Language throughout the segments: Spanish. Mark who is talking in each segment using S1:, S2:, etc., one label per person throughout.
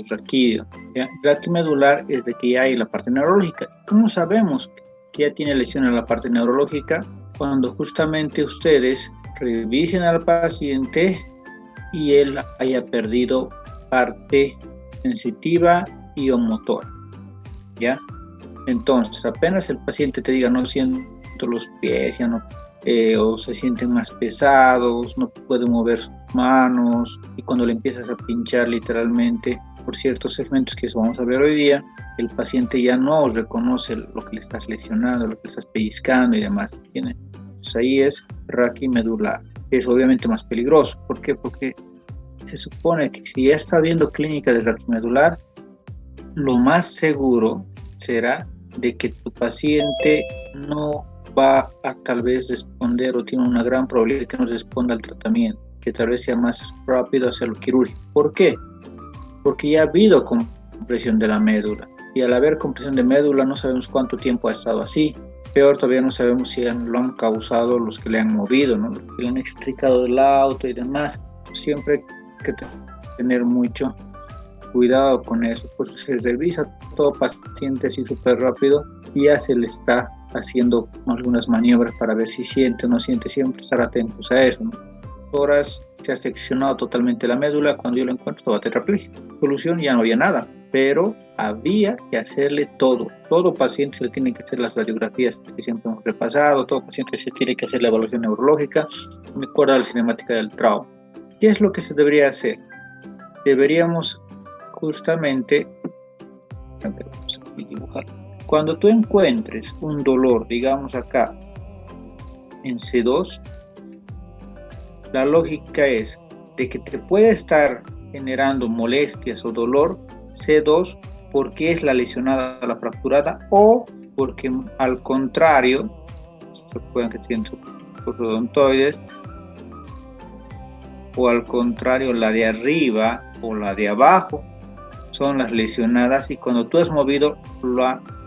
S1: es raquídeo. ¿Ya? Raquimedular es de que ya hay la parte neurológica. ¿Cómo sabemos que ya tiene lesión en la parte neurológica? Cuando justamente ustedes revisen al paciente y él haya perdido parte sensitiva y o motora, ¿ya? Entonces, apenas el paciente te diga no siento los pies, ya no, o se sienten más pesados, no puede mover sus manos, y cuando le empiezas a pinchar literalmente por ciertos segmentos que eso vamos a ver hoy día, el paciente ya no reconoce lo que le estás lesionando, lo que le estás pellizcando y demás, ¿entiendes? Entonces ahí es raquimedular. Es obviamente más peligroso. ¿Por qué? Porque se supone que si ya está viendo clínica de raquimedular, lo más seguro será de que tu paciente no va a tal vez responder o tiene una gran probabilidad de que no responda al tratamiento, que tal vez sea más rápido hacerlo quirúrgico. ¿Por qué? Porque ya ha habido compresión de la médula, y al haber compresión de médula no sabemos cuánto tiempo ha estado así. Peor todavía, no sabemos si lo han causado los que le han movido, ¿no? Los que le han extricado del auto y demás. Siempre hay que tener mucho cuidado con eso, pues se revisa todo paciente así súper rápido y ya se le está haciendo algunas maniobras para ver si siente o no siente. Siempre estar atentos a eso, ¿no? Horas se ha seccionado totalmente la médula, cuando yo lo encuentro estaba tetrapléjico. Solución, ya no había nada, pero había que hacerle todo. Todo paciente se le tiene que hacer las radiografías que siempre hemos repasado, todo paciente se tiene que hacer la evaluación neurológica, me acuerdo de la cinemática del trauma. ¿Qué es lo que se debería hacer? Deberíamos justamente, vamos a dibujar, cuando tú encuentres un dolor, digamos acá en C2, la lógica es de que te puede estar generando molestias o dolor C2 porque es la lesionada, la fracturada, o porque al contrario, se pueden que tienen sus odontoides, o al contrario la de arriba o la de abajo son las lesionadas, y cuando tú has movido,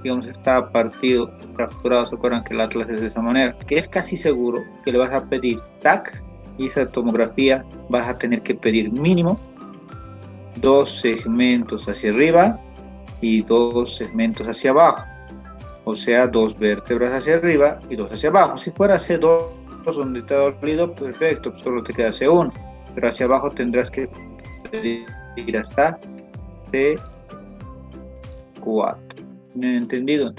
S1: digamos, está partido, fracturado. ¿Se acuerdan que el atlas es de esa manera? Que es casi seguro que le vas a pedir TAC, y esa tomografía vas a tener que pedir mínimo 2 segmentos hacia arriba y 2 segmentos hacia abajo, o sea, 2 vértebras hacia arriba y 2 hacia abajo. Si fuera C2 donde te ha dolido, perfecto, pues solo te queda C1, pero hacia abajo tendrás que pedir hasta C4. ¿Me han entendido?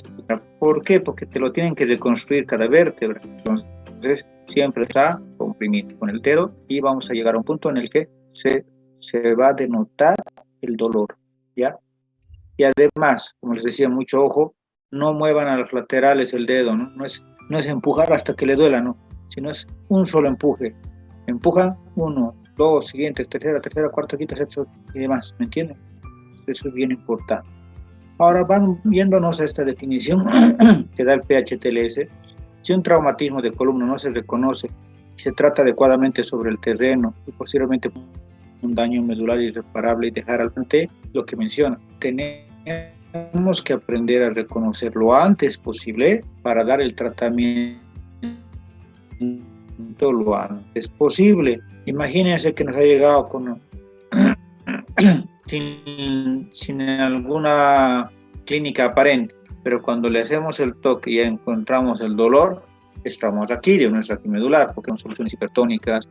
S1: ¿Por qué? Porque te lo tienen que reconstruir cada vértebra. Entonces siempre está comprimido con el dedo, y vamos a llegar a un punto en el que se va a denotar el dolor, ¿ya? Y además, como les decía, mucho ojo, no muevan a los laterales el dedo, ¿no? No es empujar hasta que le duela, ¿no? Sino es un solo empuje. Empujan 1, 2, siguiente, tercera, cuarta, quinta, sexta y demás, ¿me entienden? Eso es bien importante. Ahora van viéndonos a esta definición que da el PHTLS. Si un traumatismo de columna no se reconoce y se trata adecuadamente sobre el terreno, y posteriormente un daño medular irreparable, y dejar al frente lo que menciona, tenemos que aprender a reconocer lo antes posible para dar el tratamiento lo antes posible. Imagínense que nos ha llegado con sin alguna clínica aparente, pero cuando le hacemos el toque y ya encontramos el dolor, es trauma raquídeo, no es raquimedular, porque son soluciones hipertónicas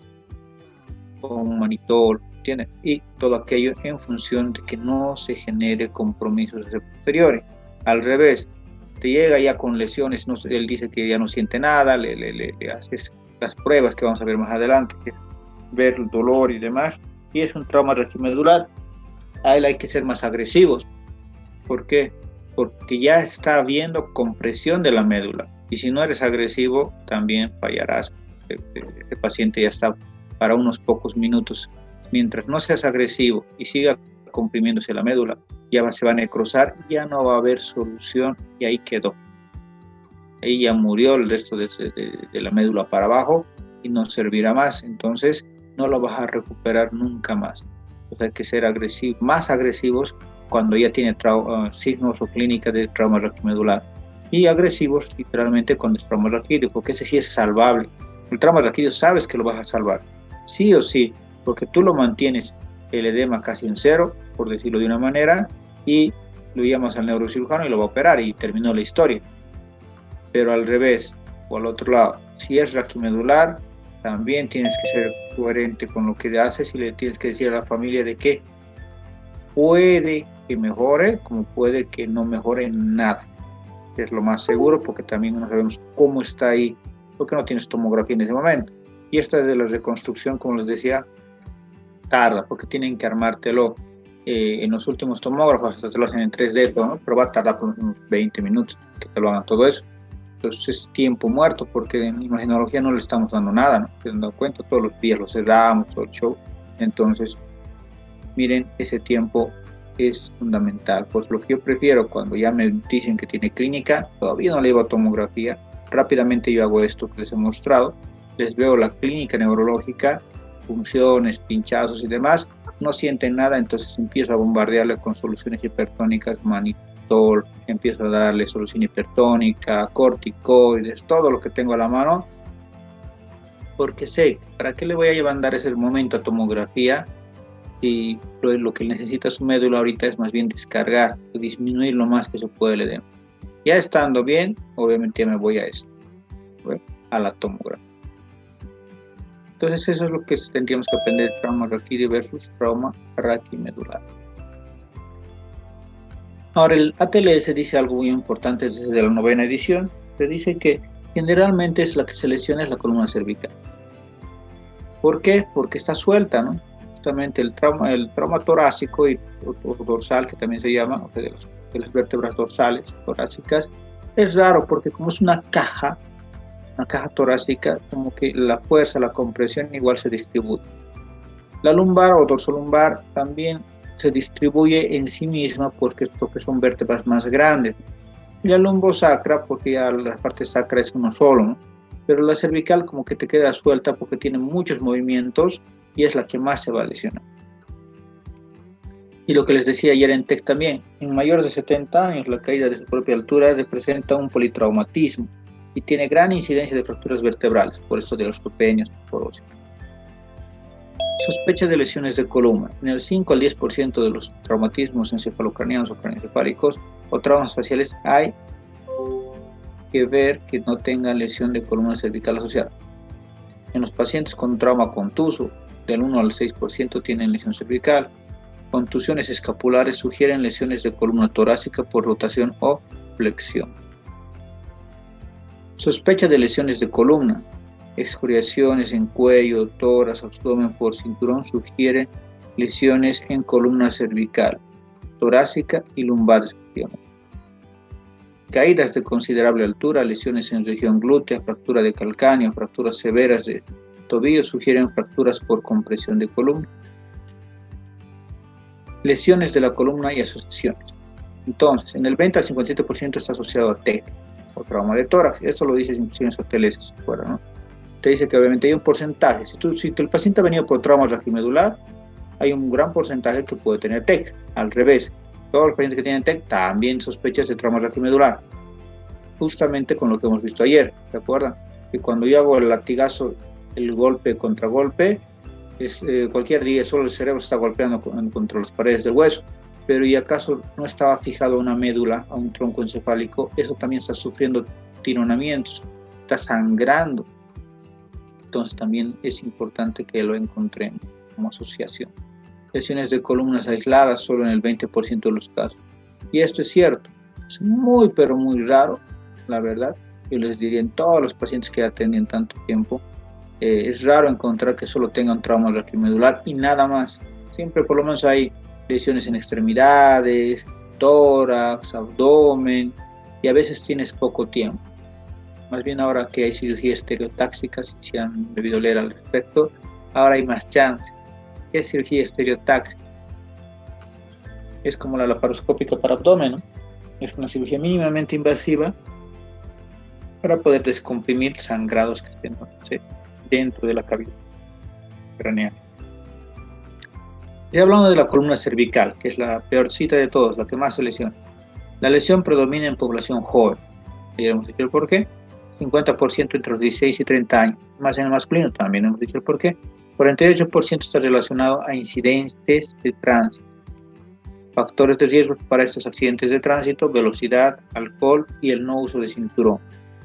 S1: con manitol, ¿entiendes? Y todo aquello en función de que no se genere compromisos posteriores. Al revés, te llega ya con lesiones, no, él dice que ya no siente nada, le haces las pruebas que vamos a ver más adelante, que es ver el dolor y demás, y es un trauma raquimedular. A él hay que ser más agresivos. ¿Por qué? Porque ya está habiendo compresión de la médula, y si no eres agresivo también fallarás. El paciente ya está para unos pocos minutos. Mientras no seas agresivo y siga comprimiéndose la médula, se va a necrosar, ya no va a haber solución, y ahí quedó. Ahí ya murió el resto de la médula para abajo y no servirá más. Entonces no lo vas a recuperar nunca más. Entonces hay que ser agresivos, más agresivos cuando ya tiene signos o clínica de trauma raquimedular, y agresivos literalmente cuando es trauma raquídeo, porque ese sí es salvable. El trauma raquídeo sabes que lo vas a salvar, sí o sí, porque tú lo mantienes el edema casi en cero, por decirlo de una manera, y lo llamas al neurocirujano y lo va a operar y terminó la historia. Pero al revés, o al otro lado, si es raquimedular, también tienes que ser coherente con lo que haces y le tienes que decir a la familia de que puede que mejore, como puede que no mejore nada. Es lo más seguro, porque también no sabemos cómo está ahí, porque no tienes tomografía en ese momento. Y esta de la reconstrucción, como les decía, tarda, porque tienen que armártelo en los últimos tomógrafos, hasta te lo hacen en 3D, ¿no? Pero va a tardar por unos 20 minutos que te lo hagan todo eso. Entonces es tiempo muerto, porque en imagenología no le estamos dando nada, ¿no? Se han dado cuenta, todos los días lo cerramos, todo el show. Entonces, miren, ese tiempo es fundamental. Pues lo que yo prefiero, cuando ya me dicen que tiene clínica, todavía no le llevo a tomografía, rápidamente yo hago esto que les he mostrado, les veo la clínica neurológica, funciones, pinchazos y demás, no sienten nada, entonces empiezo a bombardearle con soluciones hipertónicas, manitol, empiezo a darle solución hipertónica, corticoides, todo lo que tengo a la mano, porque sé, ¿para qué le voy a llevar a dar ese momento a tomografía? Y lo que necesita su médula ahorita es más bien descargar, disminuir lo más que se puede el edema. Ya estando bien, obviamente ya me voy a esto, a la tomografía. Entonces eso es lo que tendríamos que aprender: trauma raquídeo versus trauma raquimedular. Ahora el ATLS dice algo muy importante desde la 9ª edición, que dice que generalmente es la que se lesiona es la columna cervical. ¿Por qué? Porque está suelta, ¿no? Justamente el trauma torácico o dorsal, que también se llama, o sea, de las vértebras dorsales torácicas, es raro porque como es una caja torácica, como que la fuerza, la compresión igual se distribuye. La lumbar o dorsolumbar también se distribuye en sí misma porque son vértebras más grandes. Y la lumbosacra, porque ya la parte sacra es uno solo, ¿no? Pero la cervical como que te queda suelta porque tiene muchos movimientos y es la que más se va a lesionar. Y lo que les decía ayer en TEC también, en mayores de 70 años la caída de su propia altura representa un politraumatismo y tiene gran incidencia de fracturas vertebrales, por esto de los osteopenias, osteoporosis. Sospecha de lesiones de columna. En el 5 al 10% de los traumatismos encefalocranianos o craneoencefálicos o traumas faciales hay que ver que no tengan lesión de columna cervical asociada. En los pacientes con trauma contuso, del 1 al 6% tienen lesión cervical. Contusiones escapulares sugieren lesiones de columna torácica por rotación o flexión. Sospecha de lesiones de columna. Excoriaciones en cuello, tórax, abdomen por cinturón sugieren lesiones en columna cervical, torácica y lumbar. Caídas de considerable altura, lesiones en región glútea, fractura de calcáneo, fracturas severas de tobillo sugieren fracturas por compresión de columna. Lesiones de la columna y asociaciones. Entonces, en el 20 al 57% está asociado a TEC o trauma de tórax. Esto lo dice en ATLS, ¿no? Te dice que obviamente hay un porcentaje. Si el paciente ha venido por trauma raquimedular, hay un gran porcentaje que puede tener TEC. Al revés, todos los pacientes que tienen TEC también sospechas de trauma raquimedular. Justamente con lo que hemos visto ayer, ¿se acuerdan? Que cuando yo hago el latigazo, el golpe contra golpe, cualquier día solo el cerebro está golpeando contra las paredes del hueso, pero ¿y acaso no estaba fijado a una médula, a un tronco encefálico? Eso también está sufriendo tironamientos, está sangrando. Entonces también es importante que lo encontremos como asociación. Lesiones de columnas aisladas solo en el 20% de los casos. Y esto es cierto, es muy pero muy raro, la verdad. Yo les diría en todos los pacientes que atendí en tanto tiempo, es raro encontrar que solo tengan trauma raquimedular y nada más. Siempre por lo menos hay lesiones en extremidades, tórax, abdomen, y a veces tienes poco tiempo. Más bien ahora que hay cirugía estereotáxica, si se han debido leer al respecto, ahora hay más chance. ¿Qué es cirugía estereotáxica? Es como la laparoscópica para abdomen, ¿no? Es una cirugía mínimamente invasiva para poder descomprimir sangrados que estén, ¿no? Sí, dentro de la cavidad craneal. Ya hablando de la columna cervical, que es la peorcita de todos, la que más se lesiona. La lesión predomina en población joven. Ya hemos dicho el por qué. 50% entre los 16 y 30 años. Más en el masculino también hemos dicho el por qué. 48% está relacionado a incidentes de tránsito. Factores de riesgo para estos accidentes de tránsito: velocidad, alcohol y el no uso de cinturón.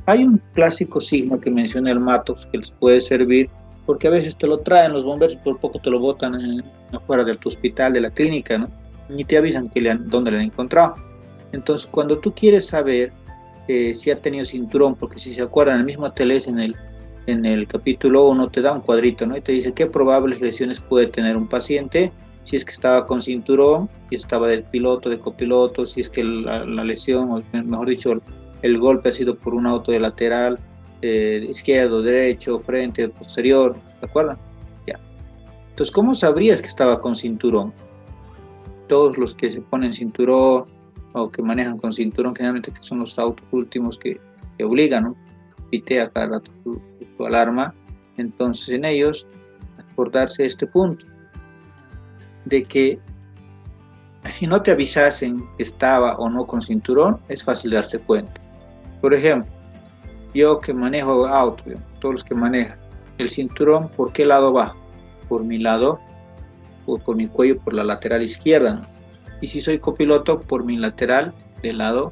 S1: Hay un clásico signo que menciona el Matox que les puede servir, porque a veces te lo traen los bomberos y por poco te lo botan afuera de tu hospital, de la clínica, ¿no? Ni te avisan dónde le han encontrado. Entonces, cuando tú quieres saber si ha tenido cinturón, porque si se acuerdan, el mismo TLS en el capítulo 1 te da un cuadrito, ¿no? Y te dice qué probables lesiones puede tener un paciente, si es que estaba con cinturón, si estaba de piloto, de copiloto, si es que la lesión, o mejor dicho, el golpe ha sido por un auto de lateral, izquierdo, derecho, frente, posterior, ¿te acuerdan? Ya. Entonces, ¿cómo sabrías que estaba con cinturón? Todos los que se ponen cinturón o que manejan con cinturón, generalmente que son los autos últimos que obligan, ¿no? Pitea cada rato tu alarma. Entonces, en ellos, acordarse este punto, de que si no te avisasen que estaba o no con cinturón, es fácil darse cuenta. Por ejemplo, yo que manejo auto, todos los que manejan, el cinturón, ¿por qué lado va? Por mi lado, o por mi cuello, por la lateral izquierda, ¿no? Y si soy copiloto, por mi lateral del lado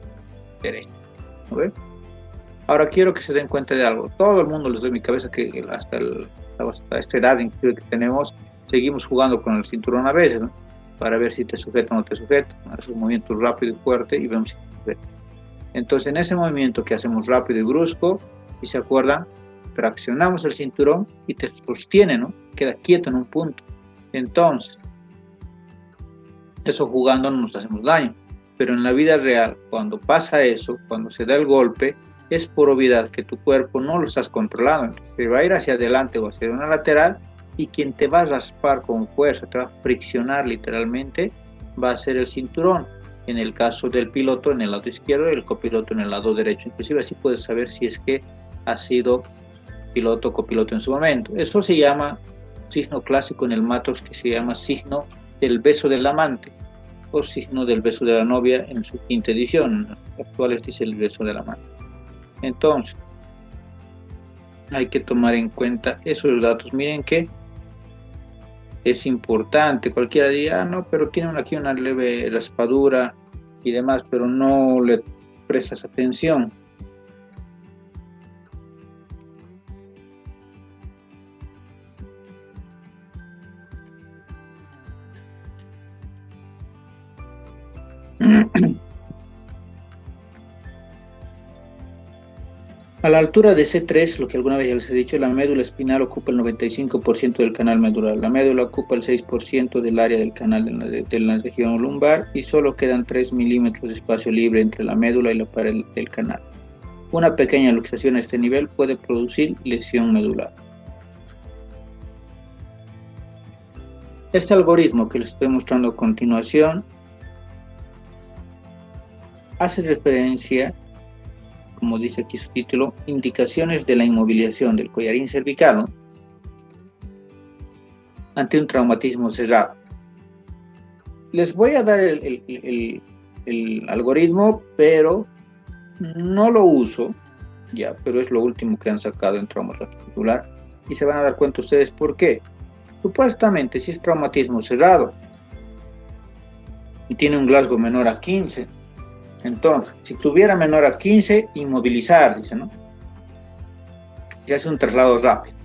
S1: derecho, ¿no? Ahora quiero que se den cuenta de algo. Todo el mundo les doy mi cabeza que hasta esta edad inclusive que tenemos, seguimos jugando con el cinturón a veces, ¿no? Para ver si te sujeta o no te sujeta, ¿no? Esos movimientos rápido y fuerte y vemos si te sujeta. Entonces, en ese movimiento que hacemos rápido y brusco, si se acuerdan, traccionamos el cinturón y te sostiene, ¿no? Queda quieto en un punto. Entonces, eso jugando no nos hacemos daño. Pero en la vida real, cuando pasa eso, cuando se da el golpe, es por obviedad que tu cuerpo no lo estás controlando. Se va a ir hacia adelante o hacia una lateral y quien te va a raspar con fuerza, te va a friccionar literalmente, va a ser el cinturón. En el caso del piloto en el lado izquierdo y el copiloto en el lado derecho. Inclusive así puedes saber si es que ha sido piloto o copiloto en su momento. Eso se llama signo clásico en el Matox, que se llama signo del beso del amante o signo del beso de la novia en su quinta edición. En los actuales dice el beso del amante. Entonces, hay que tomar en cuenta esos datos. Miren que es importante. Cualquiera diga, no, pero tiene aquí una leve raspadura y demás, pero no le prestas atención. A la altura de C3, lo que alguna vez ya les he dicho, la médula espinal ocupa el 95% del canal medular. La médula ocupa el 6% del área del canal de la región lumbar y solo quedan 3 milímetros de espacio libre entre la médula y la pared del canal. Una pequeña luxación a este nivel puede producir lesión medular. Este algoritmo que les estoy mostrando a continuación hace referencia, como dice aquí su título, indicaciones de la inmovilización del collarín cervical, ¿no? Ante un traumatismo cerrado. Les voy a dar el algoritmo, pero no lo uso, ya, pero es lo último que han sacado en trauma radicular y se van a dar cuenta ustedes por qué. Supuestamente, si es traumatismo cerrado y tiene un Glasgow menor a 15, entonces, si tuviera menor a 15, inmovilizar, dice, ¿no? Se hace un traslado rápido.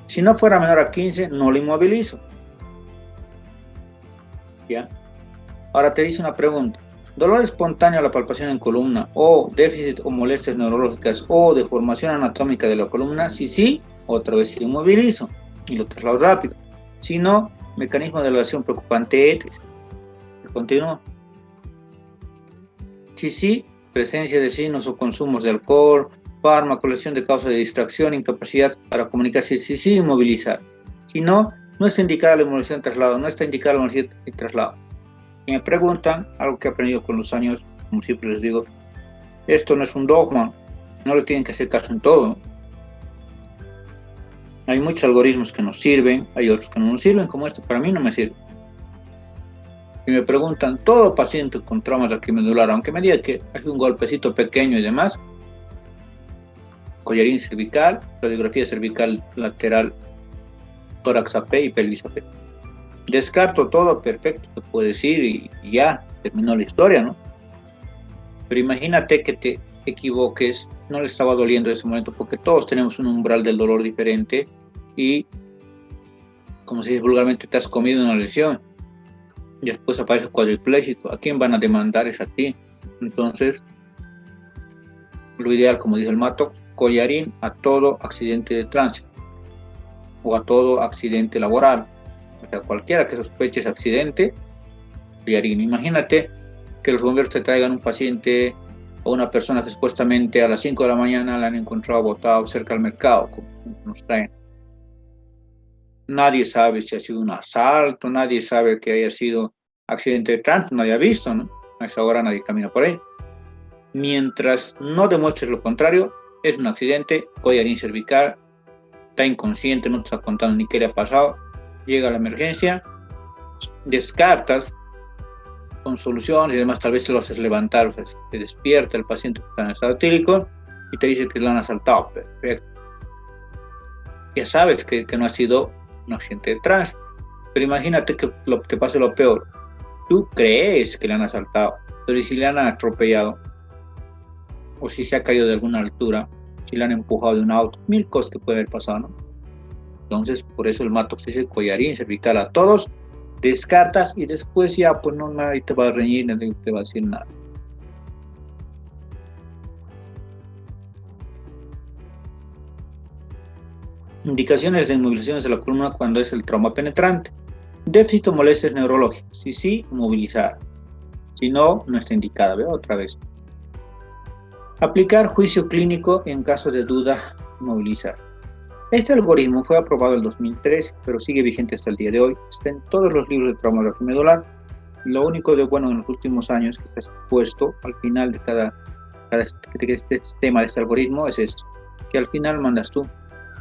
S1: Si no fuera menor a 15, no lo inmovilizo. ¿Ya? Ahora te dice una pregunta. Dolor espontáneo a la palpación en columna, o déficit o molestias neurológicas, o deformación anatómica de la columna. Si sí, otra vez lo inmovilizo y lo traslado rápido. Si no, mecanismo de elevación preocupante, etc. Continúo. Si sí, presencia de signos o consumos de alcohol, fármaco, lesión de causa de distracción, incapacidad para comunicarse, si sí, inmovilizar. Si no, no está indicada la inmovilización de traslado, no está indicada la inmovilización de traslado. Y me preguntan, algo que he aprendido con los años, como siempre les digo, esto no es un dogma, no le tienen que hacer caso en todo. Hay muchos algoritmos que nos sirven, hay otros que no nos sirven, como este para mí no me sirve. Y me preguntan, todo paciente con trauma raquimedular, aunque me diga que hay un golpecito pequeño y demás, collarín cervical, radiografía cervical lateral, tórax AP y pelvis AP. Descarto todo, perfecto, te puedes ir y ya, terminó la historia, ¿no? Pero imagínate que te equivoques, no le estaba doliendo en ese momento, porque todos tenemos un umbral del dolor diferente y, como se dice vulgarmente, te has comido una lesión. Y después aparece cuadripléjico. ¿A quién van a demandar? Es a ti. Entonces, lo ideal, como dice el mato, collarín a todo accidente de tránsito o a todo accidente laboral. O sea, cualquiera que sospeches accidente, collarín. Imagínate que los bomberos te traigan un paciente o una persona que supuestamente a las 5 de la mañana la han encontrado botado cerca del mercado, como nos traen. Nadie sabe si ha sido un asalto, nadie sabe que haya sido accidente de tránsito, nadie ha visto, ¿no? A esa hora nadie camina por ahí. Mientras no demuestres lo contrario, es un accidente, collarín cervical, está inconsciente, no te está contando ni qué le ha pasado, llega a la emergencia, descartas con soluciones y demás, tal vez se lo haces levantar, o sea, te despierta el paciente que está en estado etílico y te dice que lo han asaltado, perfecto. Ya sabes que no ha sido un accidente de tránsito, pero imagínate que te pase lo peor. Tú crees que le han asaltado, pero ¿y si le han atropellado? O si se ha caído de alguna altura, si le han empujado de un auto, mil cosas que puede haber pasado, ¿no? Entonces, por eso el matox dice collarín cervical a todos, descartas y después ya, pues no, nadie te va a reñir, nadie te va a decir nada. Indicaciones de inmovilizaciones de la columna cuando es el trauma penetrante. Déficit o molestias neurológicas. Si sí, inmovilizar. Si no, no está indicada. Veo otra vez. Aplicar juicio clínico en caso de duda, inmovilizar. Este algoritmo fue aprobado en el 2013, pero sigue vigente hasta el día de hoy. Está en todos los libros de traumatología medular. Lo único de bueno en los últimos años que se ha puesto al final de cada este tema de este algoritmo es esto, que al final mandas tú.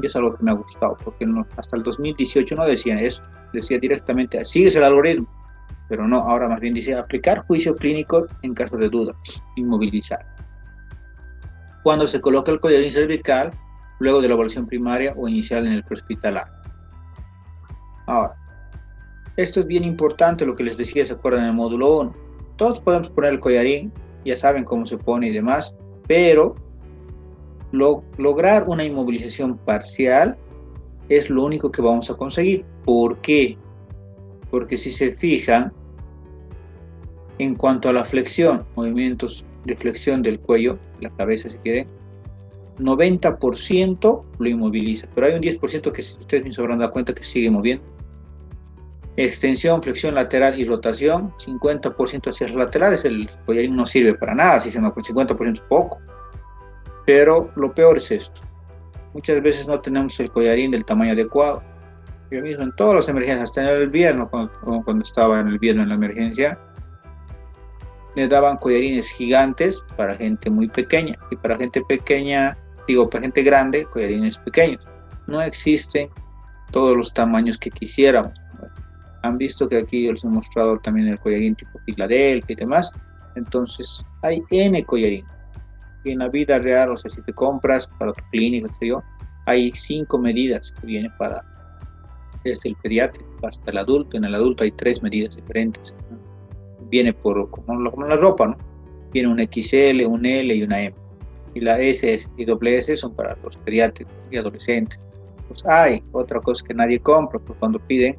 S1: Y es algo que me ha gustado, porque no, hasta el 2018 no decía eso, decía directamente, sigues el algoritmo, pero no, ahora más bien dice aplicar juicio clínico en caso de duda, inmovilizar. Cuando se coloca el collarín cervical, luego de la evaluación primaria o inicial en el prehospitalario. Ahora, esto es bien importante, lo que les decía, se acuerdan en el módulo 1. Todos podemos poner el collarín, ya saben cómo se pone y demás, pero lograr una inmovilización parcial es lo único que vamos a conseguir. ¿Por qué? Porque si se fijan, en cuanto a la flexión, movimientos de flexión del cuello, la cabeza si quieren, 90% lo inmoviliza, pero hay un 10% que si ustedes mismos se habrán dado cuenta que sigue moviendo. Extensión, flexión lateral y rotación, 50% hacia los laterales, el collarín no sirve para nada, si se me acuerda, 50% es poco. Pero lo peor es esto, muchas veces no tenemos el collarín del tamaño adecuado. Yo mismo en todas las emergencias, hasta en el viernes, cuando estaba en el viernes en la emergencia, le daban collarines gigantes para gente muy pequeña, y para gente pequeña, para gente grande, collarines pequeños. No existen todos los tamaños que quisiéramos. Han visto que aquí les he mostrado también el collarín tipo Filadelfia y demás, entonces hay N collarín. Y en la vida real, o sea, si te compras para tu clínica, hay 5 medidas que vienen para, desde el pediátrico hasta el adulto. En el adulto hay 3 medidas diferentes. Viene como la ropa, ¿no? Viene un XL, un L y una M. Y la S y doble S son para los pediátricos y adolescentes. Pues hay otra cosa que nadie compra, pues cuando piden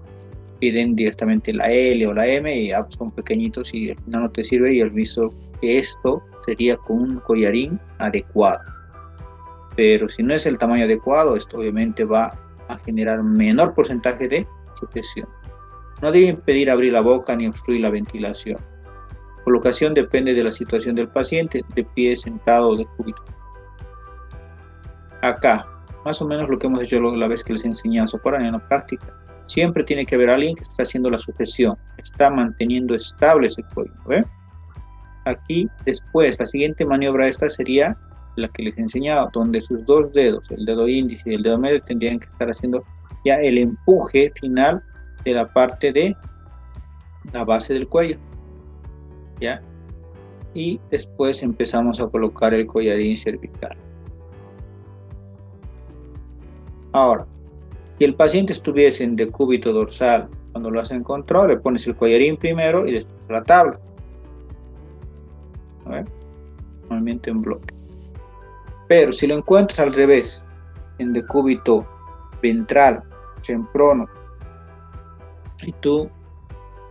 S1: directamente la L o la M y son pequeñitos y al final no te sirve, y has visto que esto sería con un collarín adecuado. Pero si no es el tamaño adecuado, esto obviamente va a generar menor porcentaje de sujeción. No debe impedir abrir la boca ni obstruir la ventilación. Colocación depende de la situación del paciente, de pie, sentado o de cúbito. Acá, más o menos lo que hemos hecho la vez que les he enseñado a socorrer en la práctica. Siempre tiene que haber alguien que está haciendo la sujeción, está manteniendo estable ese cuello, ¿ve? Aquí, después, la siguiente maniobra esta sería la que les he enseñado, donde sus 2 dedos, el dedo índice y el dedo medio, tendrían que estar haciendo ya el empuje final de la parte de la base del cuello, ¿ya? Y después empezamos a colocar el collarín cervical. Ahora, si el paciente estuviese en decúbito dorsal Cuando lo has encontrado, le pones el collarín primero y después la tabla. A ver, movimiento en bloque. Pero si lo encuentras al revés, en decúbito ventral, semprono, y tú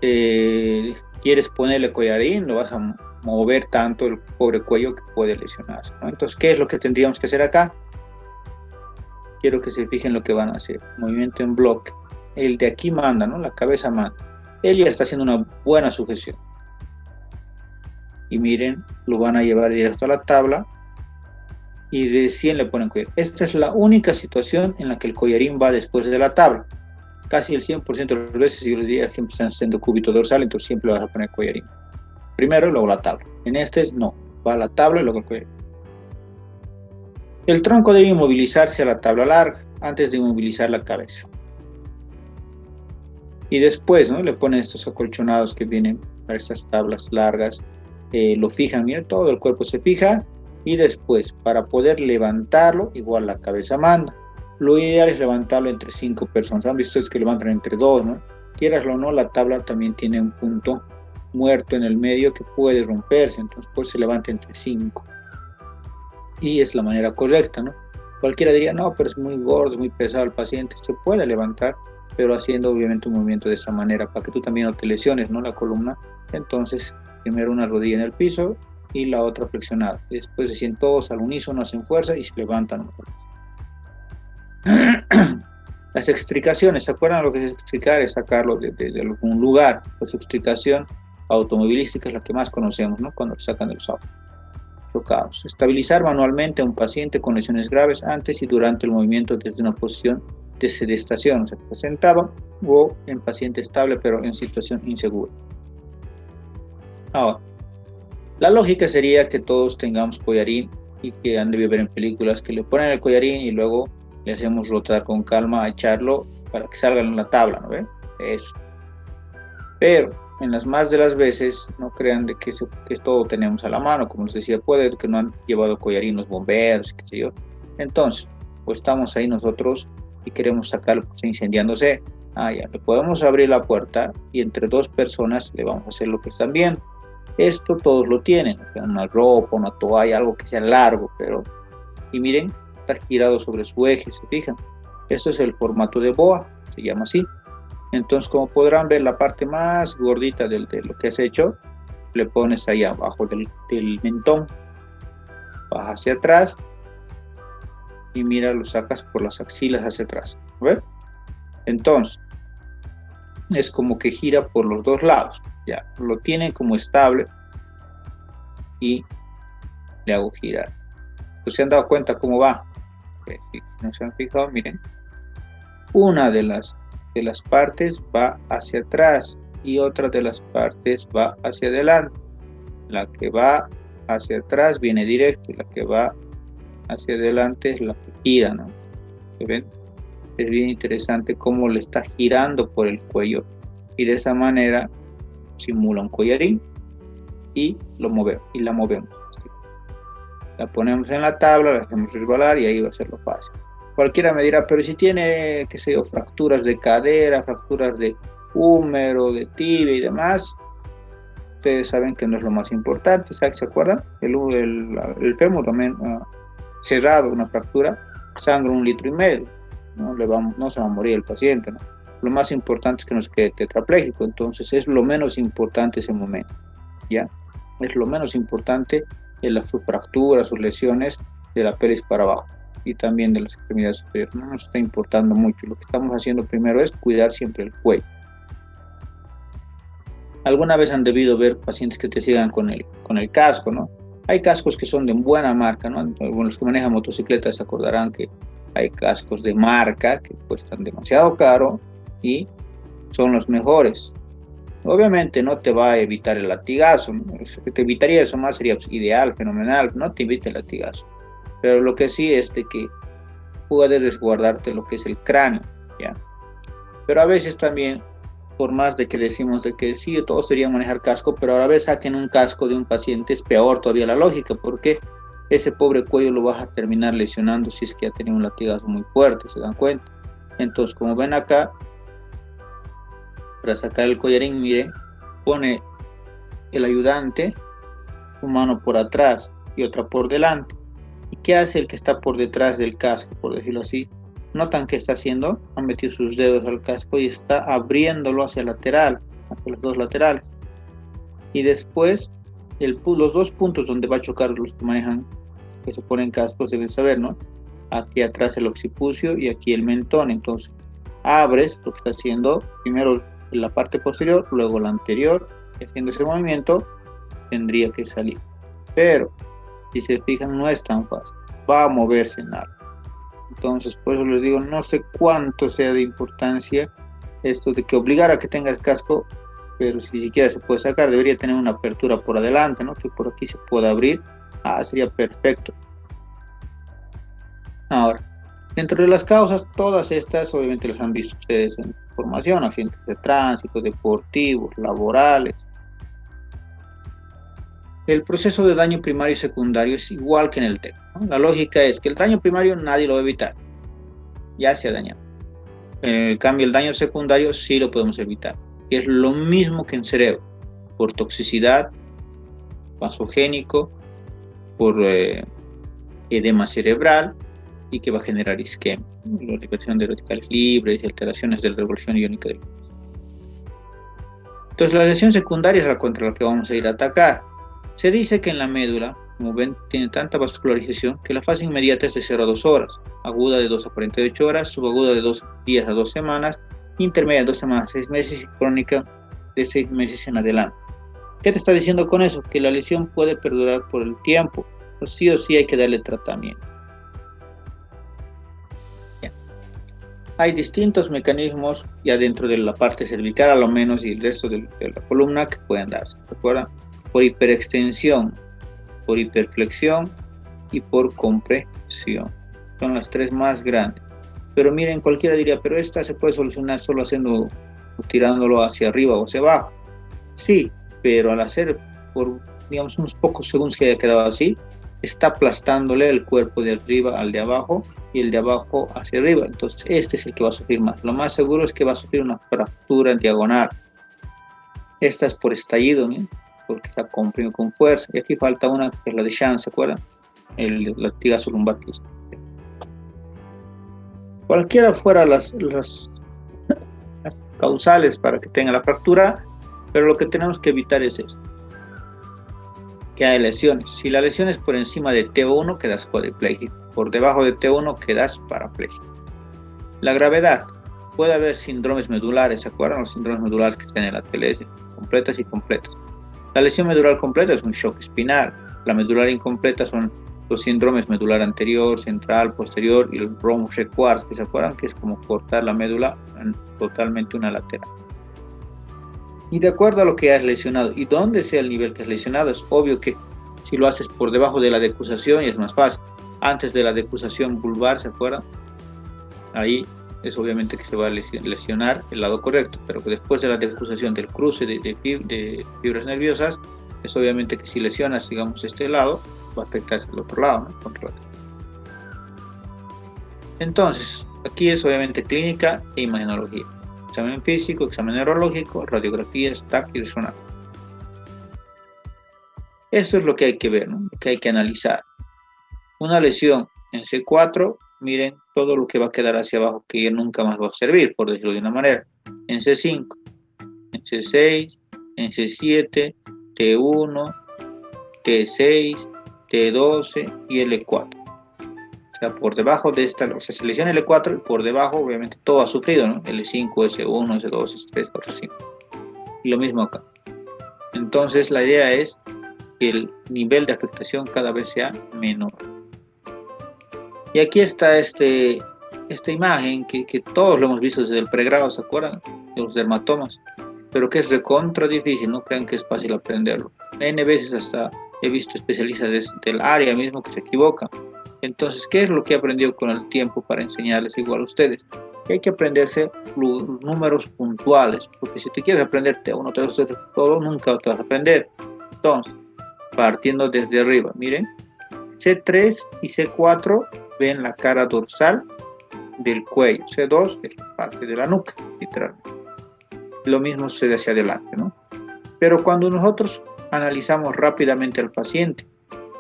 S1: quieres ponerle collarín, lo vas a mover tanto el pobre cuello que puede lesionarse, ¿no? Entonces, ¿qué es lo que tendríamos que hacer acá? Quiero que se fijen lo que van a hacer. Movimiento en bloque. El de aquí manda, ¿no? La cabeza manda. Él ya está haciendo una buena sujeción. Y miren, lo van a llevar directo a la tabla y recién le ponen collar. Esta es la única situación en la que el collarín va después de la tabla. Casi el 100% de las veces, yo les diría que están haciendo cúbito dorsal, entonces siempre vas a poner collarín. Primero y luego la tabla. En este no, va a la tabla y luego el collarín. El tronco debe inmovilizarse a la tabla larga antes de inmovilizar la cabeza. Y después, ¿no? Le ponen estos acolchonados que vienen para estas tablas largas. Lo fijan, miren, todo el cuerpo se fija. Y después, para poder levantarlo, igual la cabeza manda. Lo ideal es levantarlo entre 5 personas. Han visto ustedes que levantan entre 2, ¿no? Quieraslo o no, la tabla también tiene un punto muerto en el medio que puede romperse. Entonces, pues se levanta entre 5. Y es la manera correcta, ¿no? Cualquiera diría, no, pero es muy gordo, muy pesado el paciente. Se puede levantar, pero haciendo obviamente un movimiento de esta manera para que tú también no te lesiones, ¿no? La columna. Entonces, primero una rodilla en el piso y la otra flexionada. Y después se sienten todos al unísono, hacen fuerza y se levantan. Las extricaciones, ¿se acuerdan lo que es extricar? Es sacarlo de algún lugar. Pues extricación automovilística es la que más conocemos, ¿no? Cuando lo sacan de los autos. Chocados. Estabilizar manualmente a un paciente con lesiones graves antes y durante el movimiento desde una posición de sedestación, o sea, sentado o en paciente estable pero en situación insegura. Ahora, la lógica sería que todos tengamos collarín y que han de ver en películas que le ponen el collarín y luego le hacemos rotar con calma a echarlo para que salga en la tabla, ¿no ven? Eso. Pero en las más de las veces, no crean de que todo tenemos a la mano, como les decía, puede que no han llevado collarín los bomberos, qué sé yo. Entonces, pues estamos ahí nosotros y queremos sacarlo, pues, incendiándose. Ya, le podemos abrir la puerta y entre 2 personas le vamos a hacer lo que están viendo. Esto todos lo tienen, una ropa, una toalla, algo que sea largo, pero, y miren, está girado sobre su eje, ¿se fijan? Esto es el formato de boa, se llama así. Entonces, como podrán ver, la parte más gordita de lo que has hecho, le pones ahí abajo del mentón, baja hacia atrás y mira, lo sacas por las axilas hacia atrás. ¿Ves? Entonces, es como que gira por los 2 lados. Ya, lo tienen como estable y le hago girar. Pues se han dado cuenta cómo va. Si no se han fijado, miren. Una de las partes va hacia atrás y otra de las partes va hacia adelante. La que va hacia atrás viene directo y la que va hacia adelante es la que gira, ¿no? ¿Se ven? Es bien interesante cómo le está girando por el cuello y de esa manera simula un collarín y la movemos. La ponemos en la tabla, la hacemos resbalar y ahí va a ser lo fácil. Cualquiera me dirá, pero si tiene, qué sé yo, fracturas de cadera, fracturas de húmero, de tibia y demás, ustedes saben que no es lo más importante. ¿Se acuerdan? El fémur también cerrado, una fractura, sangra 1,5 litros, no se va a morir el paciente, ¿no? Lo más importante es que no se quede tetrapléjico, entonces es lo menos importante ese momento, ¿ya? Es lo menos importante en sus fracturas, sus lesiones de la pelvis para abajo y también de las extremidades superiores. No nos está importando mucho. Lo que estamos haciendo primero es cuidar siempre el cuello. Alguna vez han debido ver pacientes que te sigan con el casco, ¿no? Hay cascos que son de buena marca, ¿no? Bueno, los que manejan motocicletas se acordarán que hay cascos de marca que cuestan demasiado caro y son los mejores. Obviamente no te va a evitar el latigazo, ¿no? Que te evitaría eso más sería ideal, fenomenal, no te evita el latigazo. Pero lo que sí es de que puedes resguardarte lo que es el cráneo, ¿ya? Pero a veces también, por más de que decimos de que sí, todos deberían manejar casco, pero a la vez saquen un casco de un paciente, es peor todavía la lógica, porque ese pobre cuello lo vas a terminar lesionando si es que ha tenido un latigazo muy fuerte, ¿se dan cuenta? Entonces, como ven acá, Para sacar el collarín, miren, pone el ayudante su mano por atrás y otra por delante. ¿Y qué hace el que está por detrás del casco, por decirlo así? ¿Notan qué está haciendo? Ha metido sus dedos al casco y está abriéndolo hacia lateral, hacia los dos laterales. Y después, los dos puntos donde va a chocar, los que manejan, que se ponen cascos, deben saber, ¿no? Aquí atrás el occipucio y aquí el mentón. Entonces, abres lo que está haciendo, primero en la parte posterior, luego la anterior, y haciendo ese movimiento, tendría que salir. Pero, si se fijan, no es tan fácil. Va a moverse en algo. Entonces, por eso les digo, no sé cuánto sea de importancia esto de que obligar a que tengas casco, pero si siquiera se puede sacar, debería tener una apertura por adelante, ¿no? Que por aquí se pueda abrir. Sería perfecto. Ahora, dentro de las causas, todas estas obviamente las han visto ustedes en formación, accidentes de tránsito, deportivos, laborales. El proceso de daño primario y secundario es igual que en el TEC, ¿no? La lógica es que el daño primario nadie lo va a evitar, ya se ha dañado. En cambio, el daño secundario sí lo podemos evitar, que es lo mismo que en cerebro, por toxicidad, vasogénico, por edema cerebral, y que va a generar isquemia, la liberación de radicales libres y alteraciones de la revolución iónica del cuerpo. Entonces, la lesión secundaria es la contra la que vamos a ir a atacar. Se dice que en la médula, como ven, tiene tanta vascularización que la fase inmediata es de 0 a 2 horas, aguda de 2 a 48 horas, subaguda de 2 días a 2 semanas, intermedia de 2 semanas a 6 meses y crónica de 6 meses en adelante. ¿Qué te está diciendo con eso? Que la lesión puede perdurar por el tiempo, pues sí o sí hay que darle tratamiento. Bien. Hay distintos mecanismos ya dentro de la parte cervical, a lo menos, y el resto de la columna que pueden darse, ¿se acuerdan? Por hiperextensión, por hiperflexión y por compresión. Son las tres más grandes. Pero miren, cualquiera diría, pero esta se puede solucionar solo haciendo o tirándolo hacia arriba o hacia abajo. Sí, pero al hacer por, digamos, unos pocos segundos que haya quedado así, está aplastándole el cuerpo de arriba al de abajo y el de abajo hacia arriba. Entonces, este es el que va a sufrir más. Lo más seguro es que va a sufrir una fractura en diagonal. Esta es por estallido, ¿no? Porque está comprimido con fuerza. Y aquí falta una que es la de Shan, ¿se acuerdan? El latigazo lumbar. Cualquiera fuera las causales para que tenga la fractura, pero lo que tenemos que evitar es esto, que hay lesiones. Si la lesión es por encima de T1, quedas cuadripléjico. Por debajo de T1 quedas parapléjico. La gravedad. Puede haber síndromes medulares, ¿se acuerdan? Los síndromes medulares que están en la TLS, completas y completas. La lesión medular completa es un shock espinal. La medular incompleta son los síndromes medular anterior, central, posterior y el Brown-Séquard, que se acuerdan que es como cortar la médula en totalmente una lateral. Y de acuerdo a lo que has lesionado y dónde sea el nivel que has lesionado, es obvio que si lo haces por debajo de la decusación es más fácil. Antes de la decusación vulvar, ¿se acuerdan? Ahí es obviamente que se va a lesionar el lado correcto, pero después de la decusación del cruce de fibras nerviosas, es obviamente que si lesionas, digamos, este lado, va a afectarse el otro lado, ¿no? Entonces, aquí es obviamente clínica e imagenología. Examen físico, examen neurológico, radiografías, TAC y resonancia. Esto es lo que hay que ver, ¿no? Lo que hay que analizar. Una lesión en C4, miren todo lo que va a quedar hacia abajo, que ya nunca más va a servir, por decirlo de una manera. En C5, en C6, en C7, T1, T6, T12 y L4. O sea, por debajo de esta, o sea, se lesiona L4 y por debajo, obviamente, todo ha sufrido, ¿no? L5, S1, S2, S3, S4, S5. Y lo mismo acá. Entonces, la idea es que el nivel de afectación cada vez sea menor. Y aquí está esta imagen que todos lo hemos visto desde el pregrado, ¿se acuerdan? De los dermatomas. Pero que es recontra difícil, no crean que es fácil aprenderlo. N veces hasta he visto especialistas del área mismo que se equivocan. Entonces, ¿qué es lo que he aprendido con el tiempo para enseñarles igual a ustedes? Que hay que aprenderse los números puntuales, porque si te quieres aprenderte uno, dos, tres, todo, nunca te vas a aprender. Entonces, partiendo desde arriba, miren, C3 y C4 ven la cara dorsal del cuello, C2 es la parte de la nuca, literalmente. lo mismo sucede hacia adelante, ¿no? Pero cuando nosotros analizamos rápidamente al paciente,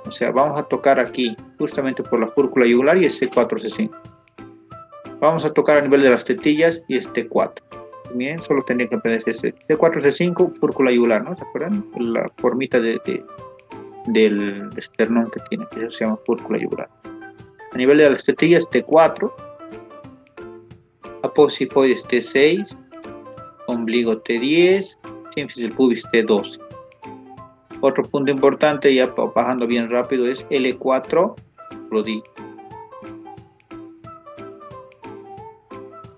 S1: o sea, vamos a tocar aquí justamente por la fúrcula yugular y es C4, C5. Vamos a tocar a nivel de las tetillas y es T4. Bien, solo tendría que aprender C4, C5, fúrcula yugular, ¿no? ¿Se acuerdan? La formita del esternón que tiene, que eso se llama fúrcula yugular. A nivel de las tetillas, T4, apófisis hipoides T6, ombligo T10, sínfisis del pubis T12. Otro punto importante, ya bajando bien rápido, es L4, rodilla.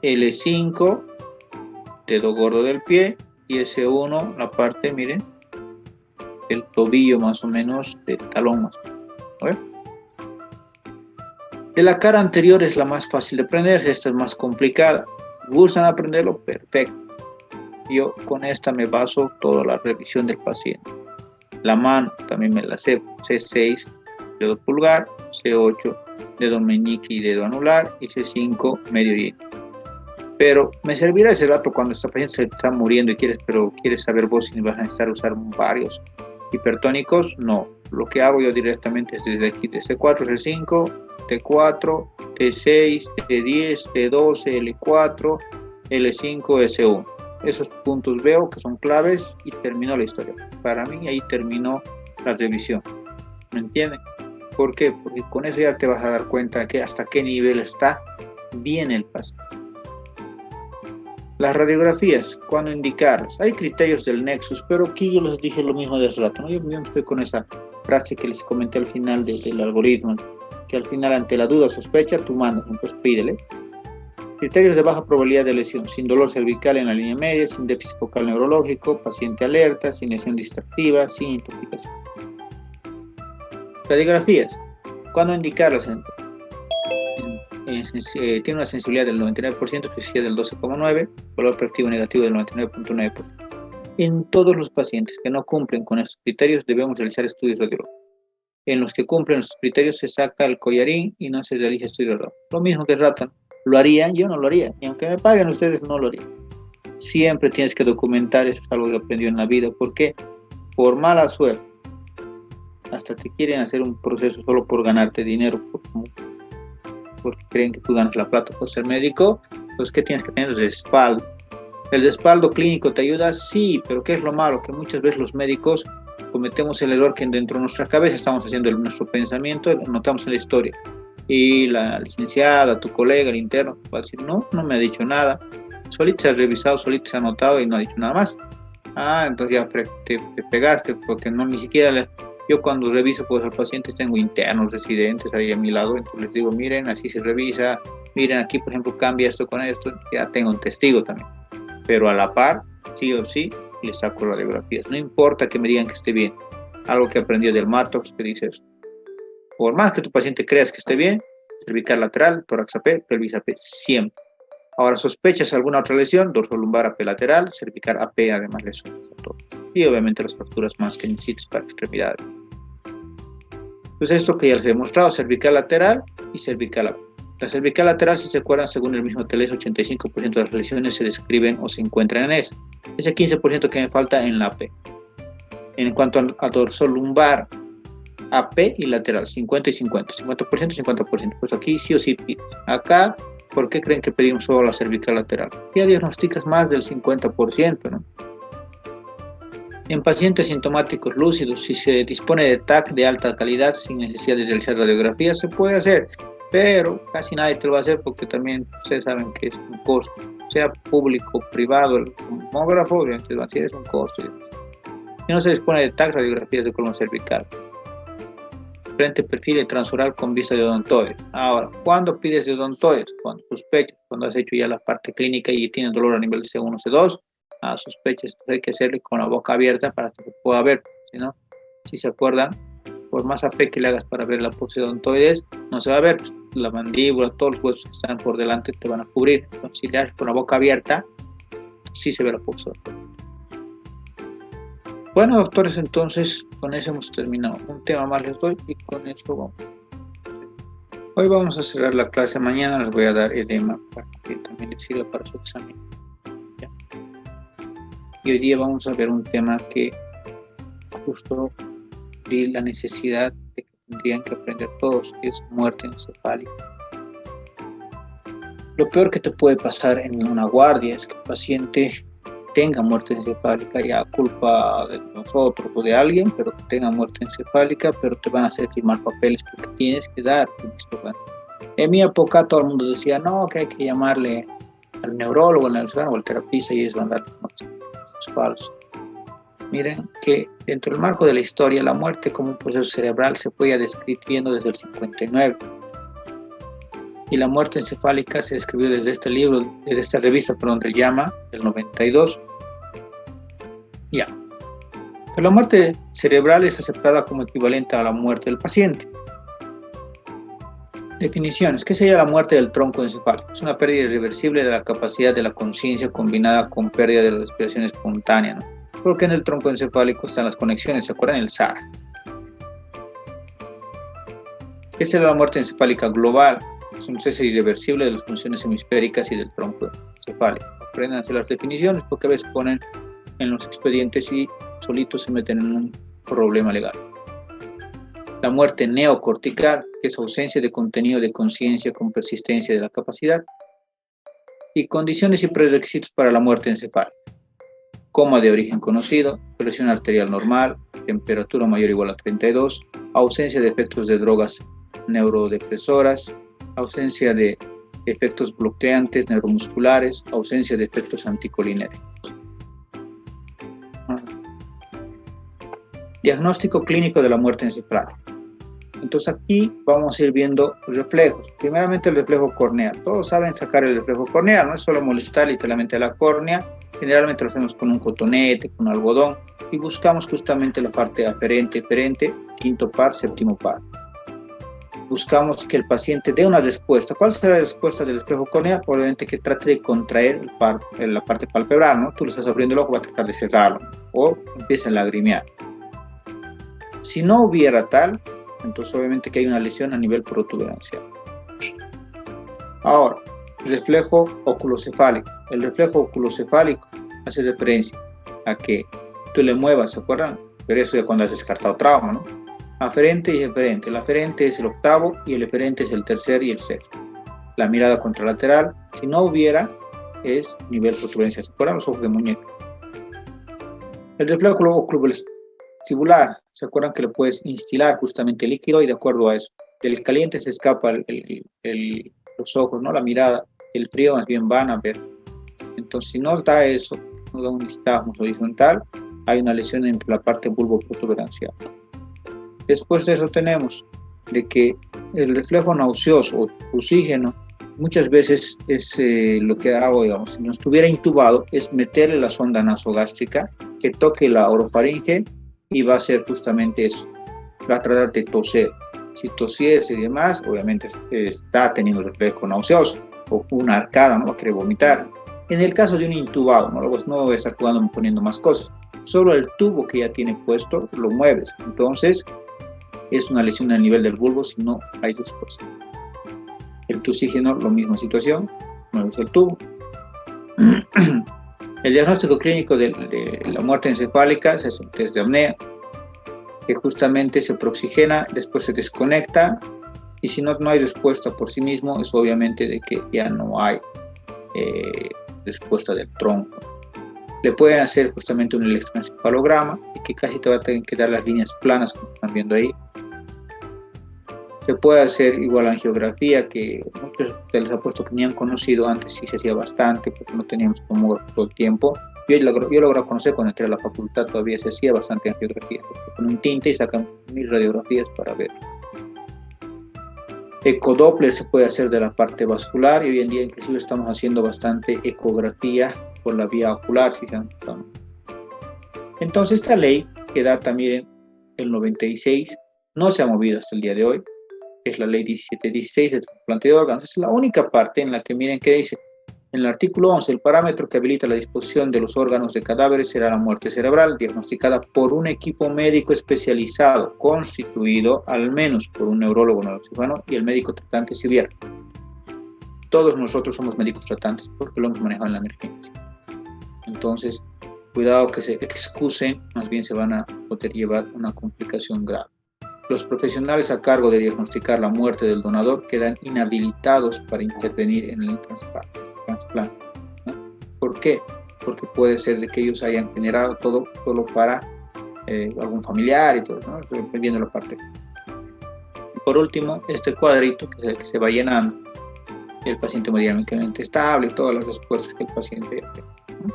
S1: L5, dedo gordo del pie, y S1, la parte, miren, del tobillo más o menos, del talón más o menos. ¿Ver? De la cara anterior es la más fácil de aprender, esta es más complicada. ¿Gustan aprenderlo? Perfecto. Yo con esta me baso toda la revisión del paciente. La mano también me la sé, C6, dedo pulgar, C8, dedo meñique y dedo anular, y C5, medio y índice. Pero me servirá ese rato cuando esta paciente se está muriendo y quieres saber vos si vas a necesitar usar varios hipertónicos. No, lo que hago yo directamente es desde aquí, de C4, C5, T4, T6, T10, T12, L4, L5, S1. Esos puntos veo que son claves y terminó la historia. Para mí ahí terminó la revisión. ¿Me entienden? ¿Por qué? Porque con eso ya te vas a dar cuenta de que hasta qué nivel está bien el paciente. Las radiografías, ¿cuándo indicarlas? Hay criterios del Nexus, pero aquí yo les dije lo mismo de hace rato, ¿no? Yo estoy con esa frase que les comenté al final del algoritmo, que al final ante la duda o sospecha, tú mandas, entonces pídele. Criterios de baja probabilidad de lesión, sin dolor cervical en la línea media, sin déficit focal neurológico, paciente alerta, sin lesión distractiva, sin intoxicación. Radiografías, ¿cuándo indicarlas? Tiene una sensibilidad del 99%, especificidad del 12,9%, valor predictivo negativo del 99,9%. En todos los pacientes que no cumplen con estos criterios debemos realizar estudios radiológicos. En los que cumplen los criterios se saca el collarín y no se realiza estudio radiológico. Lo mismo que Ratan. ¿Lo harían? Yo no lo haría. Y aunque me paguen ustedes, no lo haría. Siempre tienes que documentar, eso es algo que aprendí en la vida. ¿Por qué? Por mala suerte. Hasta te quieren hacer un proceso solo por ganarte dinero, porque creen que tú ganas la plata por ser médico. Entonces, ¿qué tienes que tener? El respaldo. ¿El respaldo clínico te ayuda? Sí, pero ¿qué es lo malo? Que muchas veces los médicos cometemos el error que dentro de nuestra cabeza estamos haciendo nuestro pensamiento, notamos en la historia. Y la licenciada, tu colega, el interno, va a decir, no me ha dicho nada. Solito se ha revisado, solito se ha anotado y no ha dicho nada más. Entonces ya te pegaste, porque no ni siquiera... Yo cuando reviso pues al paciente tengo internos, residentes ahí a mi lado, entonces les digo, miren, así se revisa, miren aquí por ejemplo cambia esto con esto, ya tengo un testigo también. Pero a la par, sí o sí, les saco radiografías. No importa que me digan que esté bien. Algo que aprendí del Matox que dice eso. Por más que tu paciente creas que esté bien, cervical lateral, tórax AP, pelvis AP, siempre. Ahora sospechas alguna otra lesión, dorsolumbar AP lateral, cervical AP además le sumas a todo. Y obviamente las fracturas más que necesites para extremidades. Entonces esto que ya les he mostrado, cervical lateral y cervical AP. La cervical lateral, si se acuerdan, según el mismo TELES, 85% de las lesiones se describen o se encuentran en esa. Ese 15% que me falta en la AP. En cuanto a dorsolumbar, AP y lateral, 50 y 50, 50% y 50%. Pues aquí sí o sí pides. Acá, ¿por qué creen que pedimos solo la cervical lateral? Ya diagnosticas más del 50%, ¿no? En pacientes sintomáticos lúcidos, si se dispone de TAC de alta calidad sin necesidad de realizar radiografía, se puede hacer, pero casi nadie te lo va a hacer porque también ustedes saben que es un costo, sea público o privado, el tomógrafo obviamente va a ser es un costo. Si no se dispone de TAC, radiografías de colon cervical. Frente perfil y transoral con vista de odontoides. Ahora, ¿cuándo pides de odontoides? Cuando sospechas, cuando has hecho ya la parte clínica y tienes dolor a nivel C1, C2, sospechas, hay que hacerle con la boca abierta para que se pueda ver. Si no, si se acuerdan, por más AP que le hagas para ver la odontoides, no se va a ver. Pues, la mandíbula, todos los huesos que están por delante te van a cubrir. Entonces, si le haces con la boca abierta, sí se ve la odontoides. Bueno, doctores, entonces con eso hemos terminado. Un tema más les doy y con eso vamos. Hoy vamos a cerrar la clase. Mañana les voy a dar edema para que también les sirva para su examen. ¿Ya? Y hoy día vamos a ver un tema que justo vi la necesidad de que tendrían que aprender todos, que es muerte encefálica. Lo peor que te puede pasar en una guardia es que el paciente tenga muerte encefálica, ya culpa de nosotros o de alguien, pero que tenga muerte encefálica, pero te van a hacer firmar papeles porque tienes que dar. En mi época todo el mundo decía, no, que hay que llamarle al neurólogo, al neurocirujano o al terapista y ellos van a dar muerte. Es falso. Miren que dentro del marco de la historia, la muerte como un proceso cerebral se fue ya describiendo desde el 59. Y la muerte encefálica se describió desde este libro, desde esta revista, del JAMA, del 92. Ya. Pero la muerte cerebral es aceptada como equivalente a la muerte del paciente. Definiciones. ¿Qué sería la muerte del tronco encefálico? Es una pérdida irreversible de la capacidad de la conciencia combinada con pérdida de la respiración espontánea, ¿no? Porque en el tronco encefálico están las conexiones, ¿se acuerdan? El SAR. ¿Qué sería la muerte encefálica global? Es un cese irreversible de las funciones hemisféricas y del tronco encefálico. Aprendan a hacer las definiciones porque a veces ponen en los expedientes y solitos se meten en un problema legal. La muerte neocortical, que es ausencia de contenido de conciencia con persistencia de la capacidad. Y condiciones y prerequisitos para la muerte encefálica. Coma de origen conocido, presión arterial normal, temperatura mayor o igual a 32, ausencia de efectos de drogas neurodepresoras, ausencia de efectos bloqueantes neuromusculares, ausencia de efectos anticolinérgicos. Diagnóstico clínico de la muerte encefálica. Entonces aquí vamos a ir viendo reflejos. Primeramente el reflejo corneal. Todos saben sacar el reflejo corneal, no es solo molestar literalmente a la córnea. Generalmente lo hacemos con un cotonete, con algodón y buscamos justamente la parte aferente, eferente, quinto par, séptimo par. Buscamos que el paciente dé una respuesta. ¿Cuál será la respuesta del reflejo corneal? Obviamente que trate de contraer la parte palpebral, ¿no? Tú le estás abriendo el ojo, va a tratar de cerrarlo o empieza a lagrimear. Si no hubiera tal, entonces obviamente que hay una lesión a nivel protuberancial. Ahora, reflejo oculocefálico. El reflejo oculocefálico hace referencia a que tú le muevas, ¿se acuerdan? Pero eso ya cuando has descartado trauma, ¿no? Aferente y eferente. El aferente es el octavo y el eferente es el tercer y el sexto. La mirada contralateral, si no hubiera, es nivel protuberancial. ¿Se acuerdan? Los ojos de muñeca. El reflejo oculovestibular, ¿se acuerdan que le puedes instilar justamente líquido y de acuerdo a eso? Del caliente se escapa los ojos, ¿no? La mirada. El frío más bien van a ver. Entonces, si nos da eso, nos da un nistagmus horizontal, hay una lesión entre la parte bulbo-protuberancial. Después de eso tenemos de que el reflejo nauseoso o oxígeno muchas veces es lo que hago, digamos, si no estuviera intubado, es meterle la sonda nasogástrica que toque la orofaringe y va a hacer justamente eso, va a tratar de toser. Si tosiese y demás, obviamente está teniendo reflejo nauseoso o una arcada, no va a querer vomitar. En el caso de un intubado, no voy a estar jugando poniendo más cosas, solo el tubo que ya tiene puesto lo mueves, entonces es una lesión a nivel del bulbo si no hay respuesta. El tosígeno, la misma situación, mueves el tubo. El diagnóstico clínico de la muerte encefálica es un test de apnea, que justamente se prooxigena, después se desconecta, y si no hay respuesta por sí mismo, es obviamente de que ya no hay respuesta del tronco. Le pueden hacer justamente un electroencefalograma, y que casi te va a tener que dar las líneas planas, como están viendo ahí. Se puede hacer igual angiografía, que muchos de los apuestos que ni han conocido antes, sí se hacía bastante, porque no teníamos tomógrafo todo el tiempo. Yo logré conocer cuando entré a la facultad, todavía se hacía bastante angiografía, con un tinte y sacan 1000 radiografías para ver. Ecodoppler se puede hacer de la parte vascular y hoy en día inclusive estamos haciendo bastante ecografía por la vía ocular, si se han fijado. Entonces esta ley que data, miren, el 96, no se ha movido hasta el día de hoy, es la ley 1716 de trasplante de órganos. Es la única parte en la que miren que dice, en el artículo 11, el parámetro que habilita la disposición de los órganos de cadáveres será la muerte cerebral, diagnosticada por un equipo médico especializado, constituido al menos por un neurólogo neurocirujano y el médico tratante si hubiera. Todos nosotros somos médicos tratantes porque lo hemos manejado en la emergencia. Entonces, Cuidado que se excusen, más bien se van a poder llevar una complicación grave. Los profesionales a cargo de diagnosticar la muerte del donador quedan inhabilitados para intervenir en el trasplante, ¿no? ¿Por qué? Porque puede ser de que ellos hayan generado todo solo para algún familiar y todo, ¿no? Viendo la parte. Y por último, este cuadrito, que es el que se va llenando, el paciente medianamente estable, todas las respuestas que el paciente, ¿no?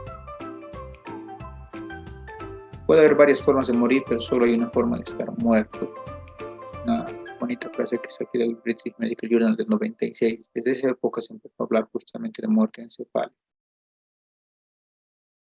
S1: Puede haber varias formas de morir, pero solo hay una forma de estar muerto. Una bonita frase que saqué del British Medical Journal del 96. Desde esa época se empezó a hablar justamente de muerte encefálica.